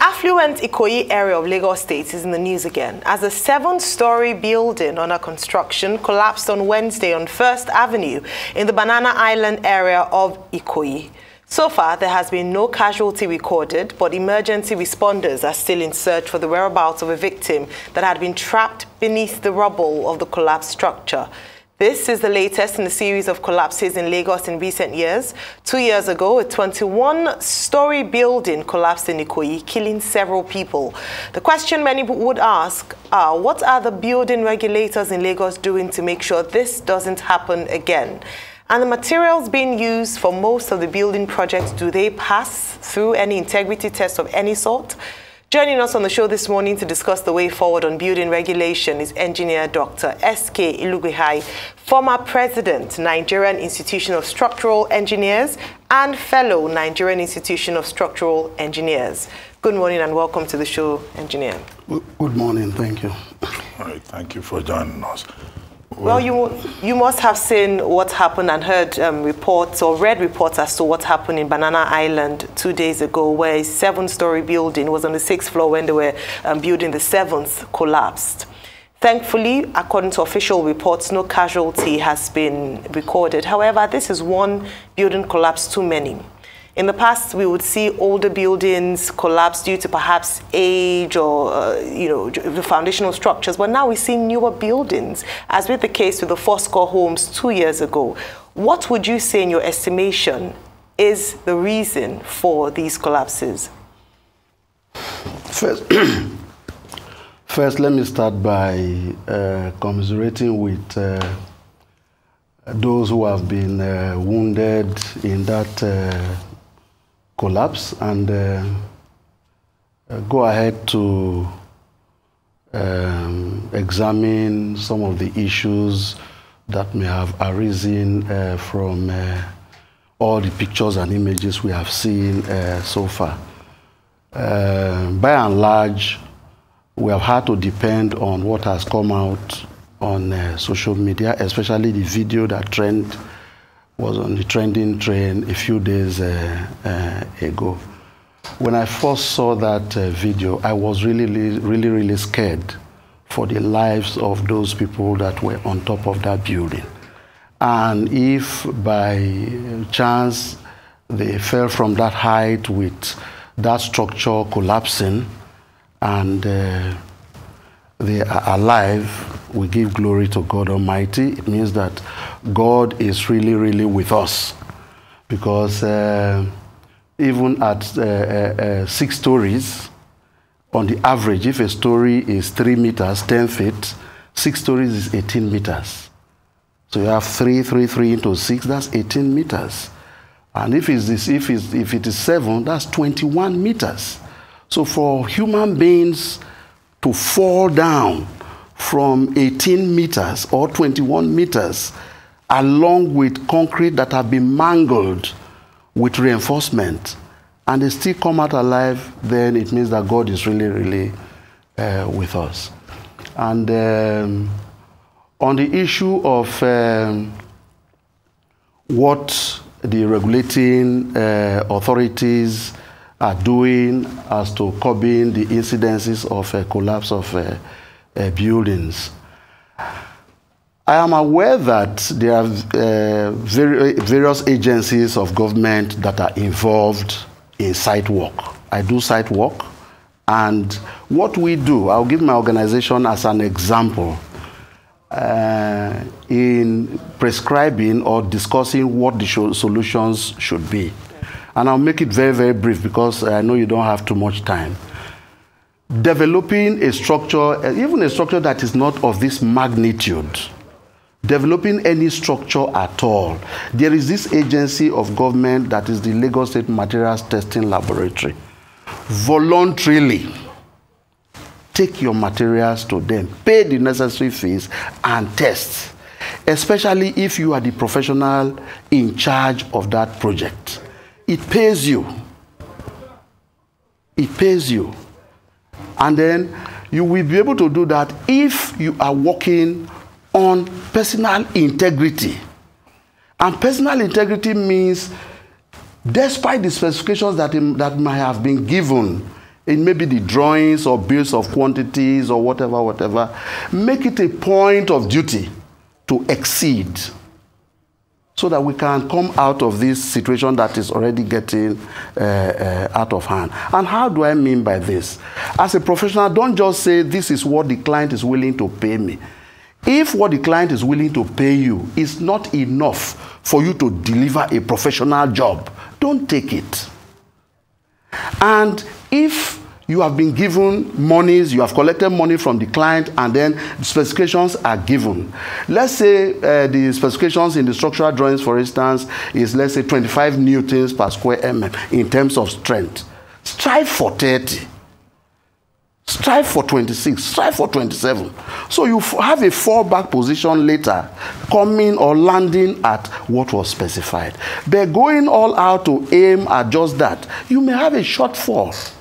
affluent Ikoyi area of Lagos State is in the news again as a 7-story building under construction collapsed on Wednesday on 1st Avenue in the Banana Island area of Ikoyi. So far, there has been no casualty recorded, but emergency responders are still in search for the whereabouts of a victim that had been trapped beneath the rubble of the collapsed structure. This is the latest in a series of collapses in Lagos in recent years. 2 years ago, a 21-story building collapsed in Ikoyi, killing several people. The question many would ask are, what are the building regulators in Lagos doing to make sure this doesn't happen again? And the materials being used for most of the building projects, do they pass through any integrity test of any sort? Joining us on the show this morning to discuss the way forward on building regulation is engineer Dr. S.K. Ilugbekhai, former president, Nigerian Institution of Structural Engineers and fellow Nigerian Institution of Structural Engineers. Good morning and welcome to the show, engineer. Good morning, thank you. All right, thank you for joining us. Well, you must have seen what happened and heard reports or read reports as to what happened in Banana Island 2 days ago, where a 7-story building was on the 6th floor when they were building the 7th collapsed. Thankfully, according to official reports, no casualty has been recorded. However, this is one building collapse too many. In the past, we would see older buildings collapse due to perhaps age or, the foundational structures. But now we see newer buildings, as with the case with the Fourscore homes 2 years ago. What would you say, in your estimation, is the reason for these collapses? First, let me start by commiserating with those who have been wounded in that collapse, and go ahead to examine some of the issues that may have arisen from all the pictures and images we have seen so far. By and large, we have had to depend on what has come out on social media, especially the video that was on the trending train a few days ago. When I first saw that video, I was really scared for the lives of those people that were on top of that building. And if by chance they fell from that height with that structure collapsing and they are alive, we give glory to God Almighty. It means that God is really with us, because even at 6 stories, on the average, if a story is 3 meters, 10 feet, 6 stories is 18 meters. So you have 3 into 6, that's 18 meters. And if it is 7, that's 21 meters. So for human beings to fall down from 18 meters or 21 meters, along with concrete that have been mangled with reinforcement, and they still come out alive, then it means that God is really with us. And on the issue of what the regulating authorities are doing as to curbing the incidences of a collapse of buildings, I am aware that there are various agencies of government that are involved in site work. I do site work, and what we do, I'll give my organization as an example, in prescribing or discussing what the solutions should be. And I'll make it very brief, because I know you don't have too much time. Developing a structure, even a structure that is not of this magnitude, developing any structure at all, there is this agency of government that is the Lagos State Materials Testing Laboratory. Voluntarily take your materials to them, pay the necessary fees and test, especially if you are the professional in charge of that project. It pays you. It pays you. And then you will be able to do that if you are working on personal integrity. And personal integrity means, despite the specifications that might have been given in maybe the drawings or bills of quantities or whatever, make it a point of duty to exceed, so that we can come out of this situation that is already getting out of hand. And how do I mean by this? As a professional, don't just say this is what the client is willing to pay me. If what the client is willing to pay you is not enough for you to deliver a professional job, don't take it. And if you have been given monies, you have collected money from the client, and then the specifications are given. Let's say the specifications in the structural drawings, for instance, is, let's say, 25 newtons per square mm in terms of strength. Strive for 30. Strive for 26. Strive for 27. So you have a fallback position later, coming or landing at what was specified. But going all out to aim at just that, you may have a shortfall.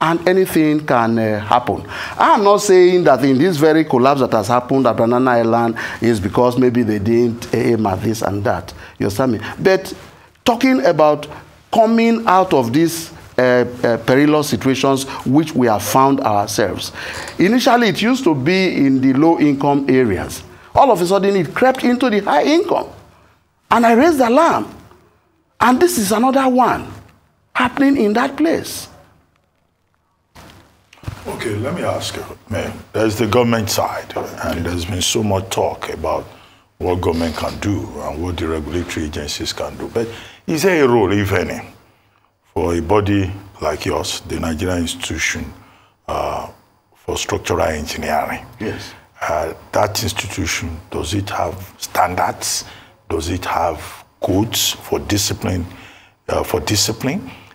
And anything can happen. I'm not saying that in this very collapse that has happened at Banana Island is because maybe they didn't aim at this and that. You understand me? But talking about coming out of these perilous situations which we have found ourselves. Initially, it used to be in the low-income areas. All of a sudden, it crept into the high income. And I raised the alarm. And this is another one happening in that place. Okay, let me ask you, man, there's the government side, and there's been so much talk about what government can do and what the regulatory agencies can do. But is there a role, if any, for a body like yours, the Nigerian Institution for Structural Engineering? Yes. That institution, does it have standards? Does it have codes for discipline?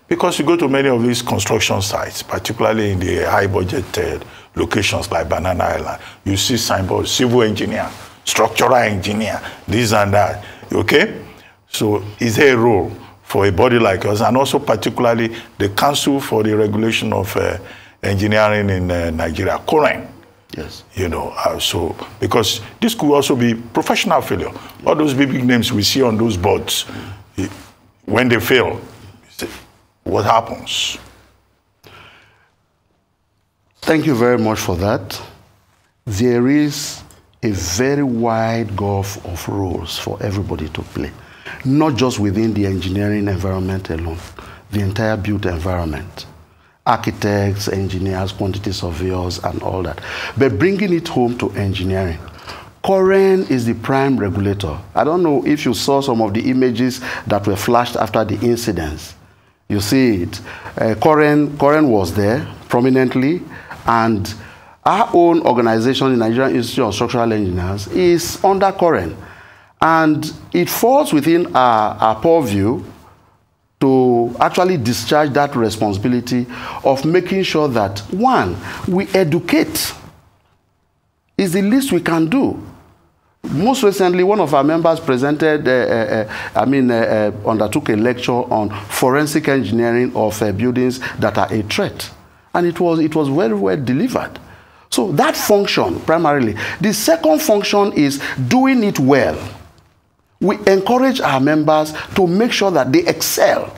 Because you go to many of these construction sites, particularly in the high-budget locations like Banana Island, you see signboards, civil engineer, structural engineer, this and that, okay? So is there a role for a body like us, and also particularly the Council for the Regulation of Engineering in Nigeria, COREN? Yes. You know, so, because this could also be professional failure. All those big names we see on those boards, when they fail, what happens? Thank you very much for that. There is a very wide gulf of roles for everybody to play, not just within the engineering environment alone, the entire built environment. Architects, engineers, quantity surveyors, and all that. But bringing it home to engineering, COREN is the prime regulator. I don't know if you saw some of the images that were flashed after the incidents. You see it. COREN was there prominently, and our own organization, the Nigerian Institute of Structural Engineers, is under COREN. And it falls within our purview to actually discharge that responsibility of making sure that, one, we educate. Is the least we can do. Most recently, one of our members presented, undertook a lecture on forensic engineering of buildings that are a threat. And it was very well delivered. So that function, primarily. The second function is doing it well. We encourage our members to make sure that they excel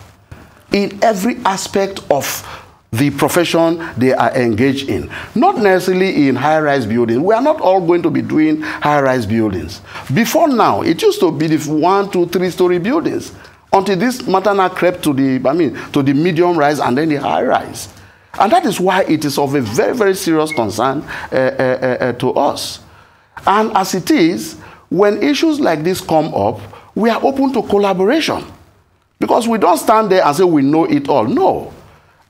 in every aspect of the profession they are engaged in. Not necessarily in high-rise buildings. We are not all going to be doing high-rise buildings. Before now, it used to be the 1, 2, 3-story buildings, until this matter now crept to the medium-rise and then the high-rise. And that is why it is of a very, very serious concern to us. And as it is, when issues like this come up, we are open to collaboration. Because we don't stand there and say we know it all. No.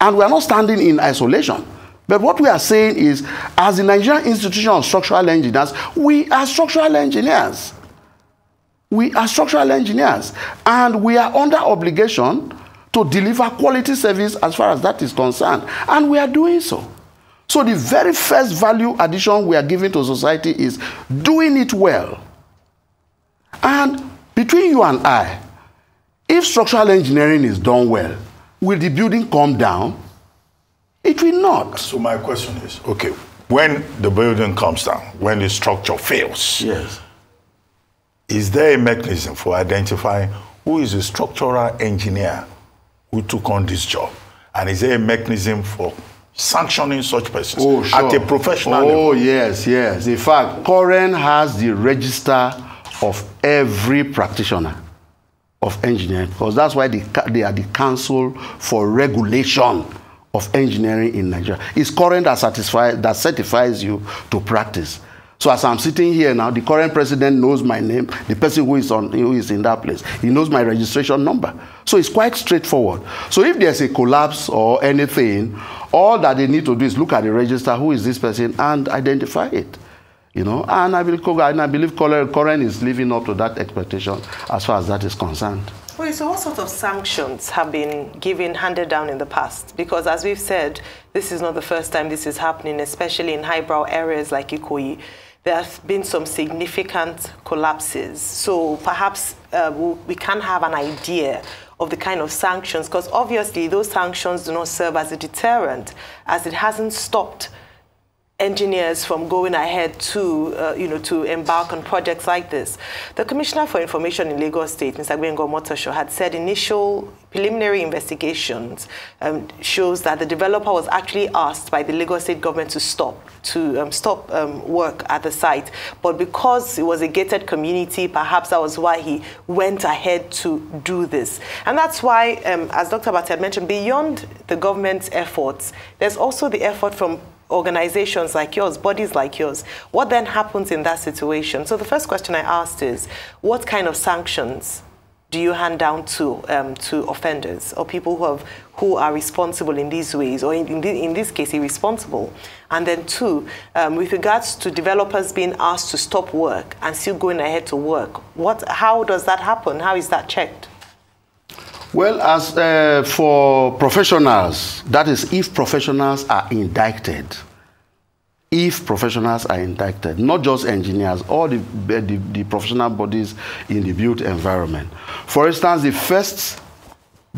And we are not standing in isolation. But what we are saying is, as the Nigerian Institution of Structural Engineers, we are structural engineers. We are structural engineers. And we are under obligation to deliver quality service as far as that is concerned. And we are doing so. So the very first value addition we are giving to society is doing it well. And between you and I, if structural engineering is done well, will the building come down? It will not. So my question is, okay, when the building comes down, when the structure fails, yes, is there a mechanism for identifying who is a structural engineer who took on this job? And is there a mechanism for sanctioning such persons sure. at a professional level? Oh, yes. In fact, Current has the register of every practitioner of engineering, because that's why they are the Council for Regulation of Engineering in Nigeria. It's Current that certifies you to practice. So as I'm sitting here now, the current president knows my name, the person who is in that place. He knows my registration number. So it's quite straightforward. So if there's a collapse or anything, all that they need to do is look at the register, who is this person, and identify it. You know, and I believe Current is living up to that expectation as far as that is concerned. Wait, so what sort of sanctions have been handed down in the past? Because as we've said, this is not the first time this is happening, especially in highbrow areas like Ikoyi. There have been some significant collapses. So perhaps we can have an idea of the kind of sanctions, because obviously those sanctions do not serve as a deterrent, as it hasn't stopped engineers from going ahead to, to embark on projects like this. The Commissioner for Information in Lagos State, Mr. Gbengo Motosho, had said initial preliminary investigations shows that the developer was actually asked by the Lagos State government to stop work at the site. But because it was a gated community, perhaps that was why he went ahead to do this. And that's why, as Dr. Abati had mentioned, beyond the government's efforts, there's also the effort from organizations like yours, bodies like yours. What then happens in that situation? So the first question I asked is, what kind of sanctions do you hand down to offenders or people who are responsible in these ways, or in this case, irresponsible? And then two, with regards to developers being asked to stop work and still going ahead to work, how does that happen? How is that checked? Well, as for professionals, that is if professionals are indicted. If professionals are indicted, not just engineers, all the professional bodies in the built environment. For instance, the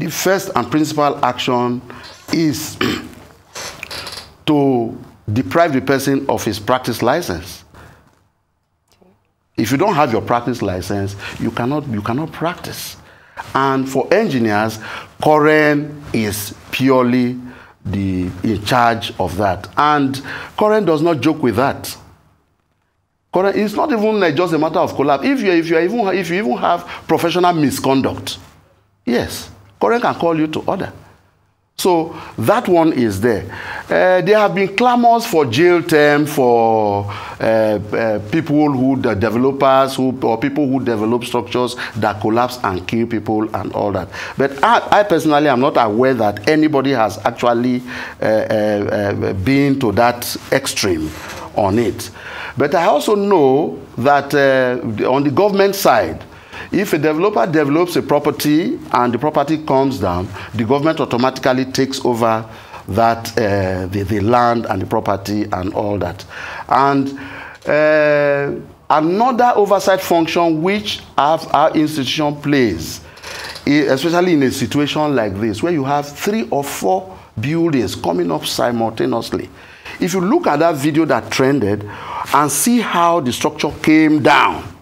first and principal action is to deprive the person of his practice license. If you don't have your practice license, you cannot practice. And for engineers, Current is purely in charge of that. And Current does not joke with that. Current, it's not even just a matter of collapse. If you even have professional misconduct, yes, Current can call you to order. So that one is there. There have been clamors for jail term for people developers or people who develop structures that collapse and kill people and all that. But I personally am not aware that anybody has actually been to that extreme on it. But I also know that on the government side, if a developer develops a property and the property comes down, the government automatically takes over that the land and the property and all that. And another oversight function which our institution plays, especially in a situation like this, where you have 3 or 4 buildings coming up simultaneously. If you look at that video that trended and see how the structure came down,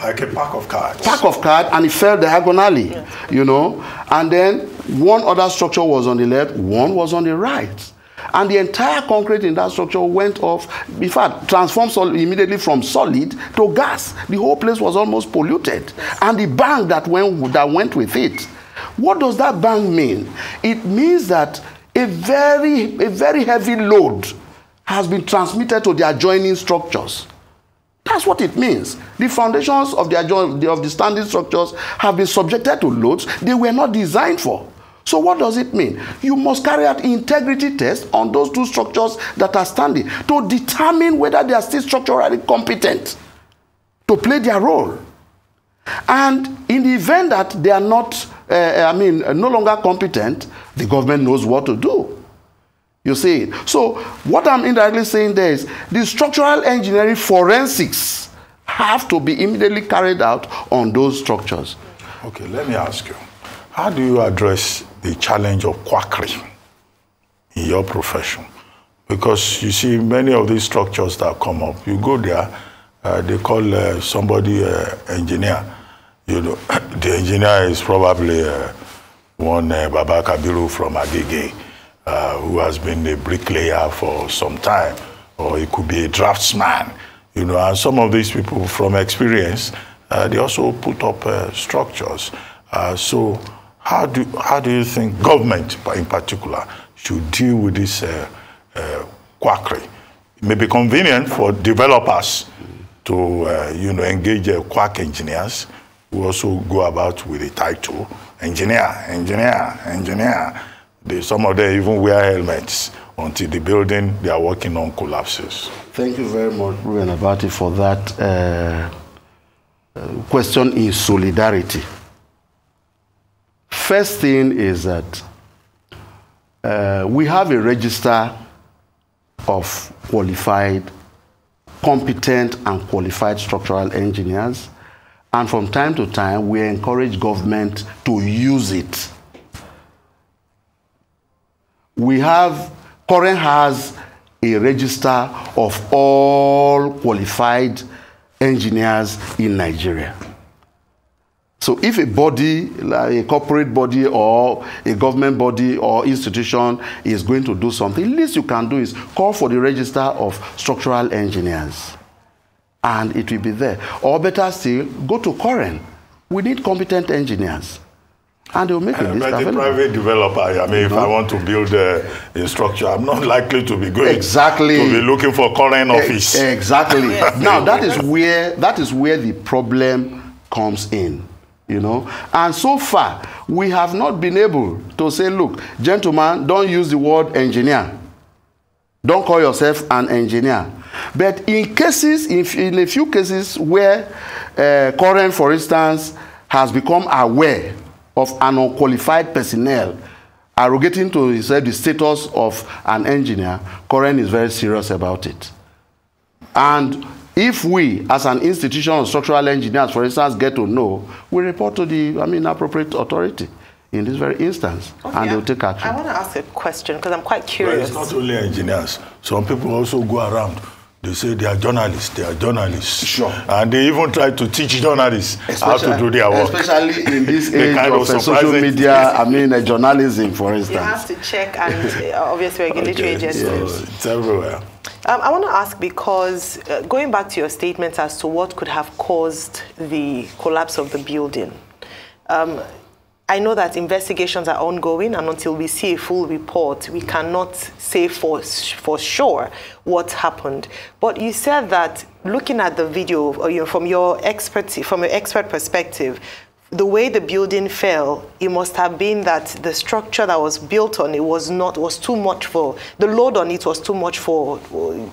like a pack of cards. Pack of cards, and it fell diagonally, yeah. You know. And then one other structure was on the left, one was on the right. And the entire concrete in that structure went off, in fact, transformed immediately from solid to gas. The whole place was almost polluted. And the bang that went with it. What does that bang mean? It means that a very heavy load has been transmitted to the adjoining structures. That's what it means. The foundations of the standing structures have been subjected to loads they were not designed for. So what does it mean? You must carry out integrity tests on those 2 structures that are standing to determine whether they are still structurally competent to play their role. And in the event that they are not, no longer competent, the government knows what to do. You see, so what I'm indirectly saying there is the structural engineering forensics have to be immediately carried out on those structures. Okay, let me ask you, how do you address the challenge of quackery in your profession? Because you see many of these structures that come up, you go there, they call somebody engineer. You know, the engineer is probably one Baba Kabiru from Agege. who has been a bricklayer for some time, or it could be a draftsman, you know, and some of these people from experience, they also put up structures. So how do you think government, in particular, should deal with this quackery? It may be convenient for developers to, you know, engage quack engineers who also go about with the title engineer. Some of them even wear helmets until the building they are working on collapses. Thank you very much, Ruben Abati, for that question in solidarity. First thing is that we have a register of qualified, competent and qualified structural engineers, and from time to time we encourage government to use it. Current has a register of all qualified engineers in Nigeria. So if a body, like a corporate body or a government body or institution is going to do something, the least you can do is call for the register of structural engineers, and it will be there. Or better still, go to Koren. We need competent engineers, and they'll make a list available. But a private developer, I mean, if I want to build a structure, I'm not likely to be going to be looking for Koren office. Exactly. Now that is where the problem comes in. You know, and so far we have not been able to say, look, gentlemen, don't use the word engineer. Don't call yourself an engineer. But in cases, in a few cases where Koren, for instance, has become aware of an unqualified personnel arrogating to himself the status of an engineer, Koren is very serious about it. And if we, as an institution of structural engineers, for instance, get to know, we report to the, appropriate authority in this very instance, okay, and they'll take action. I want to ask a question because I'm quite curious. Well, it's not only engineers. Some people also go around. They say they are journalists. They are journalists. Sure. And they even try to teach journalists how to do their work. Especially in this age of social media, journalism, for instance. You have to check and obviously regulatory agencies. So it's everywhere. I want to ask because going back to your statement as to what could have caused the collapse of the building, I know that investigations are ongoing, and until we see a full report, we cannot say for sure what happened. But you said that looking at the video, or, from your expert perspective, the way the building fell, it must have been that the structure that was built on it was too much for, the load on it was too much for,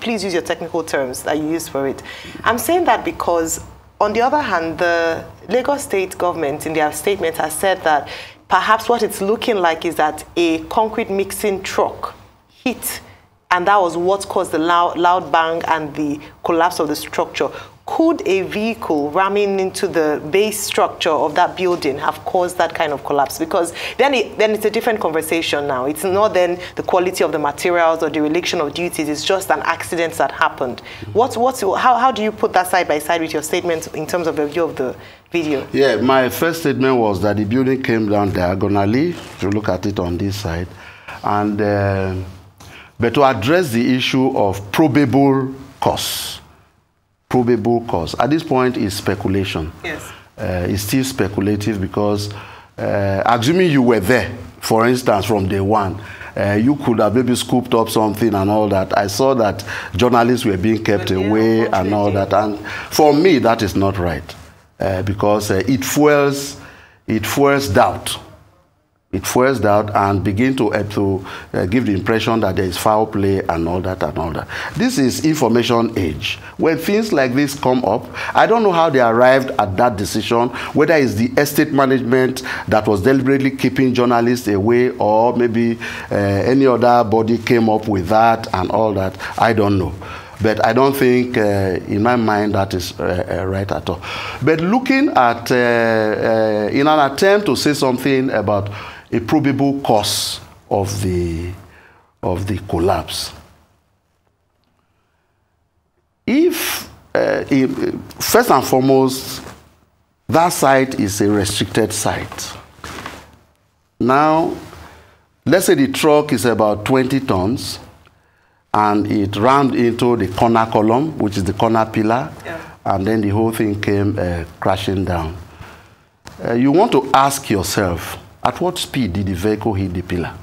please use your technical terms that you use for it. I'm saying that because, on the other hand, the Lagos State government in their statement has said that perhaps what it's looking like is that a concrete mixing truck hit, and that was what caused the loud bang and the collapse of the structure. Could a vehicle ramming into the base structure of that building have caused that kind of collapse? Because then it's a different conversation now. It's not then the quality of the materials or dereliction of duties. It's just an accident that happened. How do you put that side by side with your statement in terms of the view of the video? Yeah, my first statement was that the building came down diagonally, if you look at it on this side. And but to address the issue of probable cause, at this point is speculation. Yes. It's still speculative because assuming you were there, for instance, from day one, you could have maybe scooped up something and all that. I saw that journalists were being kept away and all that. And for me, that is not right because it fuels doubt. It fuels doubt and begin to give the impression that there is foul play and all that and all that. This is information age. When things like this come up, I don't know how they arrived at that decision, whether it's the estate management that was deliberately keeping journalists away or maybe any other body came up with that and all that. I don't know. But I don't think, in my mind, that is right at all. But looking at, in an attempt to say something about a probable cause of the collapse, if, first and foremost, that site is a restricted site. Now, let's say the truck is about 20 tons, and it rammed into the corner column, which is the corner pillar, and then the whole thing came crashing down. You want to ask yourself, at what speed did the vehicle hit the pillar?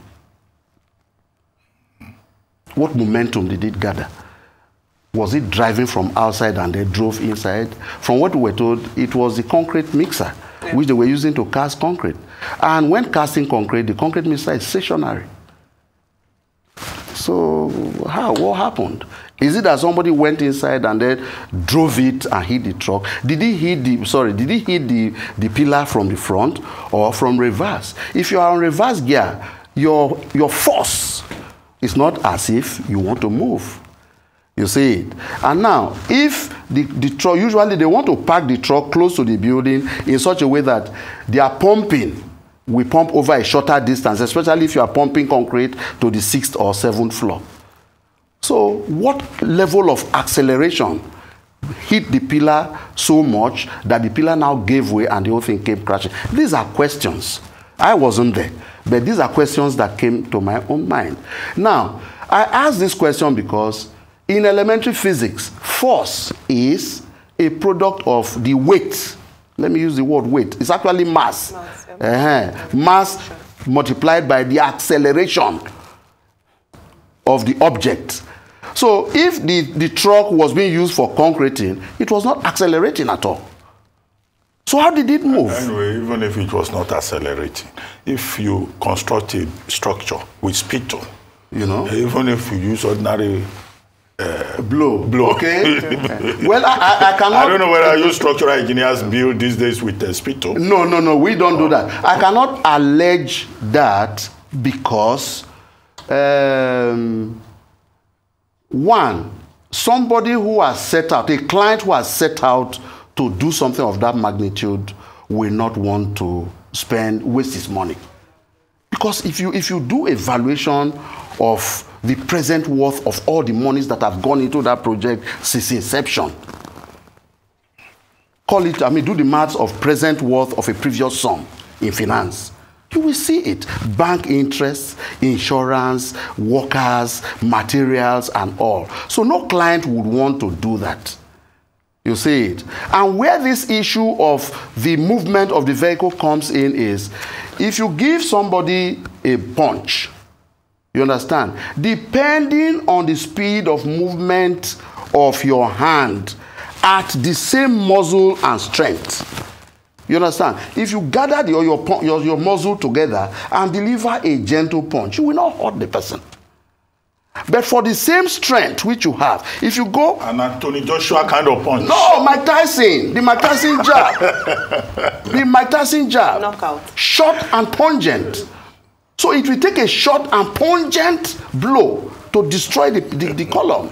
What momentum did it gather? Was it driving from outside and they drove inside? From what we were told, it was the concrete mixer, which they were using to cast concrete. And when casting concrete, the concrete mixer is stationary. So what happened? Is it that somebody went inside and then drove it and hit the truck? Did he hit the pillar from the front or from reverse? If you are on reverse gear, your force is not as if you want to move. You see it. And now, if the truck, usually they want to park the truck close to the building in such a way that they are pumping. We pump over a shorter distance, especially if you are pumping concrete to the 6th or 7th floor. So what level of acceleration hit the pillar so much that the pillar now gave way and the whole thing came crashing? These are questions. I wasn't there, but these are questions that came to my own mind. Now, I ask this question because in elementary physics, force is a product of the weight. Let me use the word weight. It's actually mass. Mass multiplied by the acceleration of the object. So if the truck was being used for concreting, it was not accelerating at all. So how did it move? Anyway, even if it was not accelerating, if you construct a structure with spittle, you know, even if you use ordinary blow. Okay. Well, I cannot. I don't know whether you structural engineers build these days with spittle. No, we don't do that. I cannot allege that because one, somebody who has set out, a client who has set out to do something of that magnitude will not want to waste his money. Because if you do a valuation of the present worth of all the monies that have gone into that project since inception, do the maths of present worth of a previous sum in finance, you will see it. Bank interest, insurance, workers, materials, and all. So no client would want to do that. You see it. And where this issue of the movement of the vehicle comes in is, if you give somebody a punch, you understand, depending on the speed of movement of your hand at the same muscle and strength. You understand? If you gather your muscle together and deliver a gentle punch, you will not hurt the person. But for the same strength which you have, if you go... An Anthony Joshua kind of punch. No, Mike Tyson. The Mike Tyson jab. The Mike Tyson jab. Knockout. Short and pungent. So it will take a short and pungent blow to destroy the column.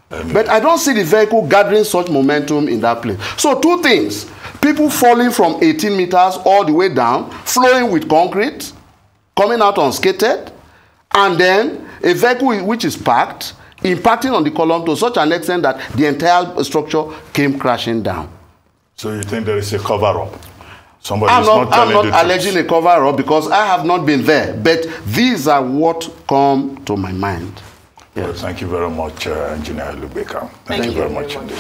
But I don't see the vehicle gathering such momentum in that place. So two things. People falling from 18 meters all the way down, flowing with concrete, coming out unscathed, and then a vehicle which is parked, impacting on the column to such an extent that the entire structure came crashing down. So you think there is a cover-up? I'm not alleging a cover-up because I have not been there, but these are what come to my mind. Yes. Well, thank you very much, Engineer Ilugbekhai. Thank you very much indeed.